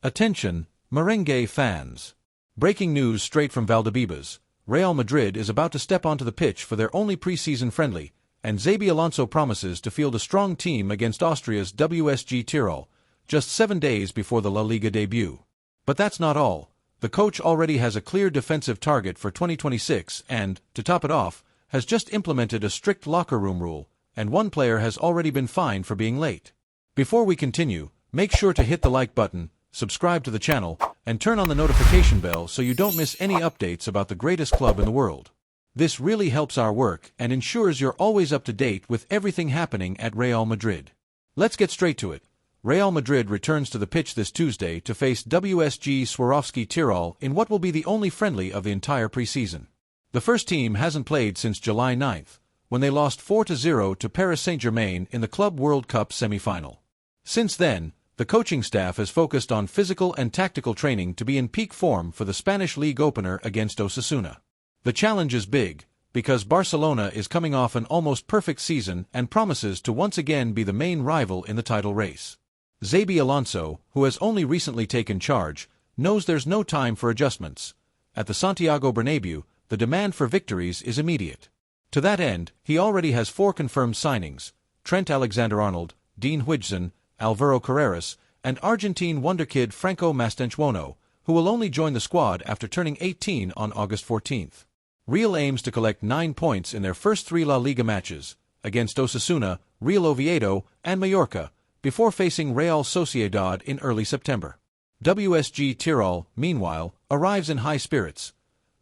Attention, merengue fans. Breaking news straight from Valdebebas. Real Madrid is about to step onto the pitch for their only preseason friendly, and Xabi Alonso promises to field a strong team against Austria's WSG Tirol, just 7 days before the La Liga debut. But that's not all. The coach already has a clear defensive target for 2026 and, to top it off, has just implemented a strict locker room rule, and one player has already been fined for being late. Before we continue, make sure to hit the like button, subscribe to the channel, and turn on the notification bell so you don't miss any updates about the greatest club in the world. This really helps our work and ensures you're always up to date with everything happening at Real Madrid. Let's get straight to it. Real Madrid returns to the pitch this Tuesday to face WSG Swarovski Tirol in what will be the only friendly of the entire preseason. The first team hasn't played since July 9th, when they lost 4-0 to Paris Saint-Germain in the Club World Cup semi-final. Since then, the coaching staff has focused on physical and tactical training to be in peak form for the Spanish League opener against Osasuna. The challenge is big, because Barcelona is coming off an almost perfect season and promises to once again be the main rival in the title race. Xabi Alonso, who has only recently taken charge, knows there's no time for adjustments. At the Santiago Bernabéu, the demand for victories is immediate. To that end, he already has 4 confirmed signings: Trent Alexander-Arnold, Dean Huijsen, Alvaro Carreras, and Argentine wonderkid Franco Mastantuono, who will only join the squad after turning 18 on August 14th. Real aims to collect 9 points in their first 3 La Liga matches, against Osasuna, Real Oviedo, and Mallorca, before facing Real Sociedad in early September. WSG Tirol, meanwhile, arrives in high spirits.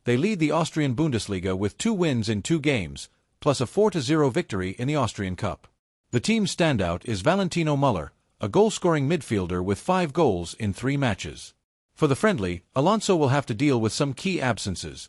They lead the Austrian Bundesliga with 2 wins in 2 games, plus a 4-0 victory in the Austrian Cup. The team's standout is Valentino Müller, a goal-scoring midfielder with 5 goals in 3 matches. For the friendly, Alonso will have to deal with some key absences.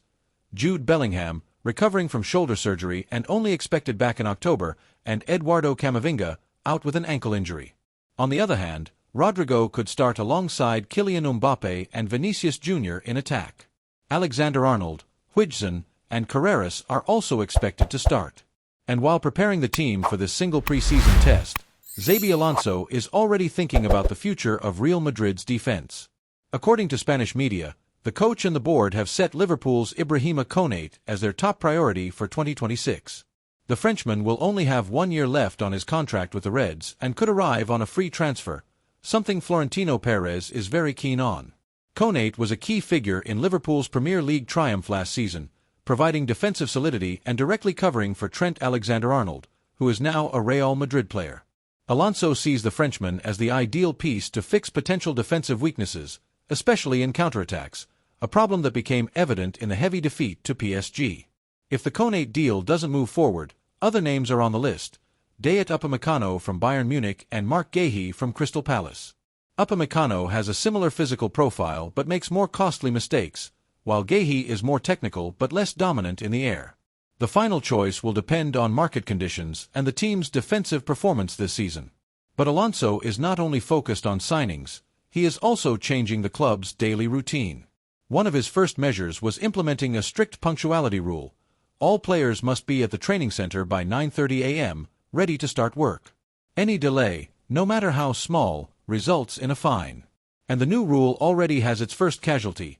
Jude Bellingham, recovering from shoulder surgery and only expected back in October, and Eduardo Camavinga, out with an ankle injury. On the other hand, Rodrigo could start alongside Kylian Mbappe and Vinicius Jr. in attack. Alexander-Arnold, Huijsen, and Carreras are also expected to start. And while preparing the team for this single preseason test, Xabi Alonso is already thinking about the future of Real Madrid's defense. According to Spanish media, the coach and the board have set Liverpool's Ibrahima Konate as their top priority for 2026. The Frenchman will only have 1 year left on his contract with the Reds and could arrive on a free transfer, something Florentino Perez is very keen on. Konate was a key figure in Liverpool's Premier League triumph last season, providing defensive solidity and directly covering for Trent Alexander-Arnold, who is now a Real Madrid player. Alonso sees the Frenchman as the ideal piece to fix potential defensive weaknesses, especially in counterattacks, a problem that became evident in the heavy defeat to PSG. If the Konate deal doesn't move forward, other names are on the list: Dayot Upamecano from Bayern Munich and Marc Guéhi from Crystal Palace. Upamecano has a similar physical profile but makes more costly mistakes, while Guéhi is more technical but less dominant in the air. The final choice will depend on market conditions and the team's defensive performance this season. But Alonso is not only focused on signings, he is also changing the club's daily routine. One of his first measures was implementing a strict punctuality rule. All players must be at the training center by 9:30 a.m., ready to start work. Any delay, no matter how small, results in a fine. And the new rule already has its first casualty.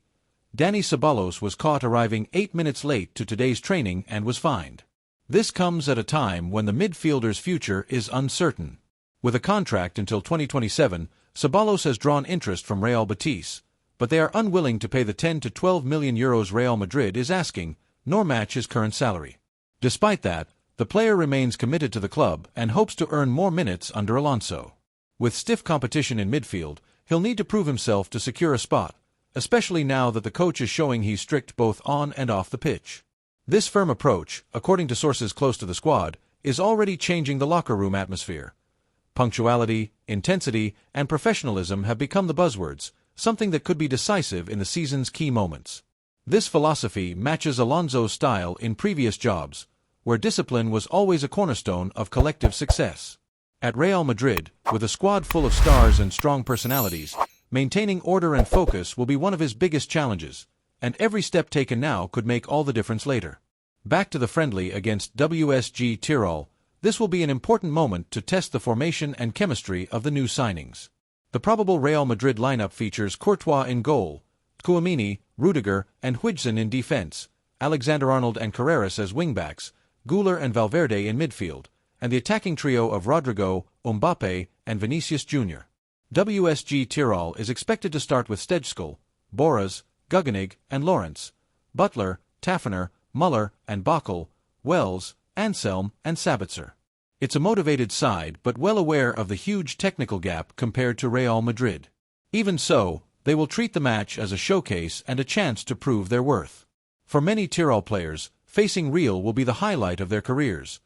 Dani Ceballos was caught arriving 8 minutes late to today's training and was fined. This comes at a time when the midfielder's future is uncertain. With a contract until 2027, Ceballos has drawn interest from Real Betis, but they are unwilling to pay the 10 to 12 million euros Real Madrid is asking, nor match his current salary. Despite that, the player remains committed to the club and hopes to earn more minutes under Alonso. With stiff competition in midfield, he'll need to prove himself to secure a spot, especially now that the coach is showing he's strict both on and off the pitch. This firm approach, according to sources close to the squad, is already changing the locker room atmosphere. Punctuality, intensity, and professionalism have become the buzzwords, something that could be decisive in the season's key moments. This philosophy matches Alonso's style in previous jobs, where discipline was always a cornerstone of collective success. At Real Madrid, with a squad full of stars and strong personalities, maintaining order and focus will be one of his biggest challenges, and every step taken now could make all the difference later. Back to the friendly against WSG Tirol, this will be an important moment to test the formation and chemistry of the new signings. The probable Real Madrid lineup features Courtois in goal, Tchouaméni, Rudiger, and Huijsen in defense, Alexander-Arnold and Carreras as wingbacks, Güler and Valverde in midfield, and the attacking trio of Rodrigo, Mbappe, and Vinicius Jr. WSG Tirol is expected to start with Stejskal, Boras, Guggenig, and Lawrence, Butler, Taferner, Muller, and Bakel, Wells, Anselm, and Sabitzer. It's a motivated side but well aware of the huge technical gap compared to Real Madrid. Even so, they will treat the match as a showcase and a chance to prove their worth. For many Tirol players, facing Real will be the highlight of their careers,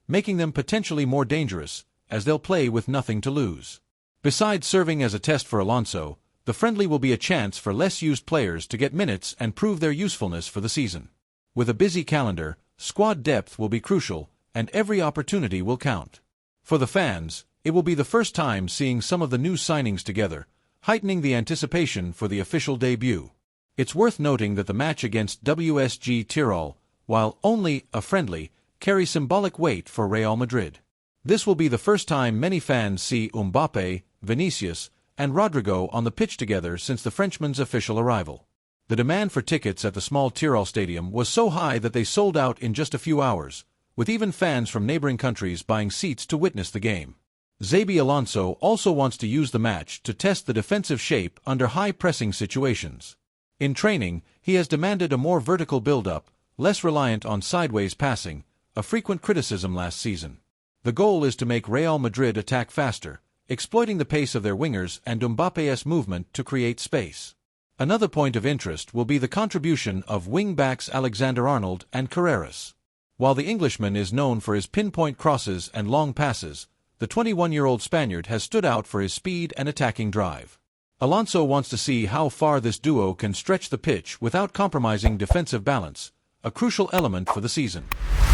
making them potentially more dangerous, as they'll play with nothing to lose. Besides serving as a test for Alonso, the friendly will be a chance for less-used players to get minutes and prove their usefulness for the season. With a busy calendar, squad depth will be crucial, and every opportunity will count. For the fans, it will be the first time seeing some of the new signings together, heightening the anticipation for the official debut. It's worth noting that the match against WSG Tirol, while only a friendly, carries symbolic weight for Real Madrid. This will be the first time many fans see Mbappe, Vinicius, and Rodrigo on the pitch together since the Frenchman's official arrival. The demand for tickets at the small Tirol stadium was so high that they sold out in just a few hours, with even fans from neighboring countries buying seats to witness the game. Xabi Alonso also wants to use the match to test the defensive shape under high-pressing situations. In training, he has demanded a more vertical build-up, less reliant on sideways passing, a frequent criticism last season. The goal is to make Real Madrid attack faster, exploiting the pace of their wingers and Mbappe's movement to create space. Another point of interest will be the contribution of wing-backs Alexander-Arnold and Carreras. While the Englishman is known for his pinpoint crosses and long passes, the 21-year-old Spaniard has stood out for his speed and attacking drive. Alonso wants to see how far this duo can stretch the pitch without compromising defensive balance, a crucial element for the season.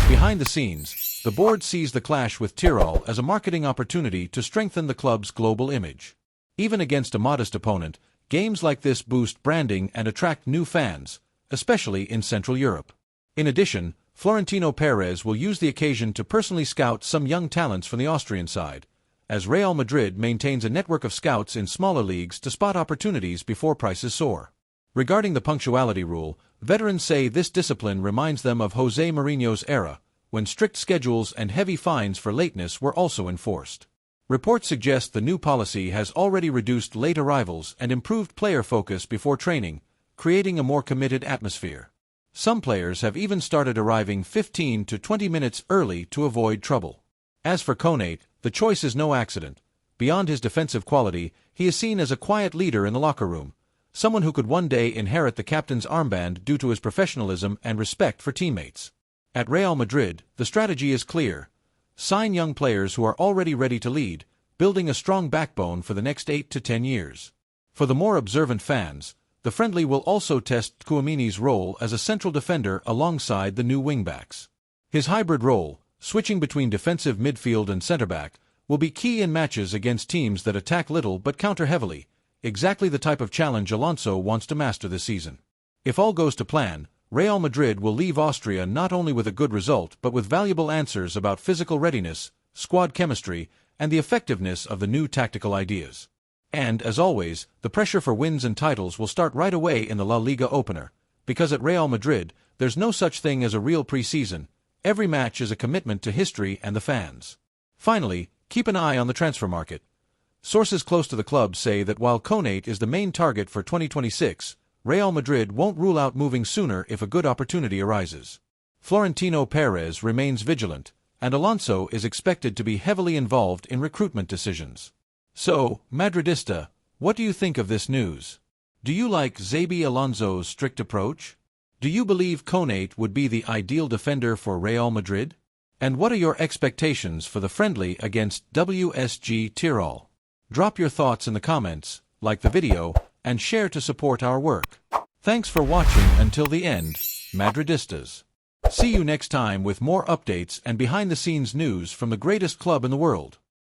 Behind the scenes, the board sees the clash with Tirol as a marketing opportunity to strengthen the club's global image. Even against a modest opponent, games like this boost branding and attract new fans, especially in Central Europe. In addition, Florentino Perez will use the occasion to personally scout some young talents from the Austrian side, as Real Madrid maintains a network of scouts in smaller leagues to spot opportunities before prices soar. Regarding the punctuality rule, veterans say this discipline reminds them of José Mourinho's era, when strict schedules and heavy fines for lateness were also enforced. Reports suggest the new policy has already reduced late arrivals and improved player focus before training, creating a more committed atmosphere. Some players have even started arriving 15 to 20 minutes early to avoid trouble. As for Konate, the choice is no accident. Beyond his defensive quality, he is seen as a quiet leader in the locker room, someone who could one day inherit the captain's armband due to his professionalism and respect for teammates. At Real Madrid, the strategy is clear. Sign young players who are already ready to lead, building a strong backbone for the next 8 to 10 years. For the more observant fans, the friendly will also test Tchouaméni's role as a central defender alongside the new wingbacks. His hybrid role, switching between defensive midfield and centre-back, will be key in matches against teams that attack little but counter heavily, exactly the type of challenge Alonso wants to master this season. If all goes to plan, Real Madrid will leave Austria not only with a good result but with valuable answers about physical readiness, squad chemistry, and the effectiveness of the new tactical ideas. And, as always, the pressure for wins and titles will start right away in the La Liga opener, because at Real Madrid, there's no such thing as a real preseason. Every match is a commitment to history and the fans. Finally, keep an eye on the transfer market. Sources close to the club say that while Konate is the main target for 2026, Real Madrid won't rule out moving sooner if a good opportunity arises. Florentino Perez remains vigilant, and Alonso is expected to be heavily involved in recruitment decisions. So, Madridista, what do you think of this news? Do you like Xabi Alonso's strict approach? Do you believe Konate would be the ideal defender for Real Madrid? And what are your expectations for the friendly against WSG Tirol? Drop your thoughts in the comments, like the video, and share to support our work. Thanks for watching until the end, Madridistas. See you next time with more updates and behind-the-scenes news from the greatest club in the world.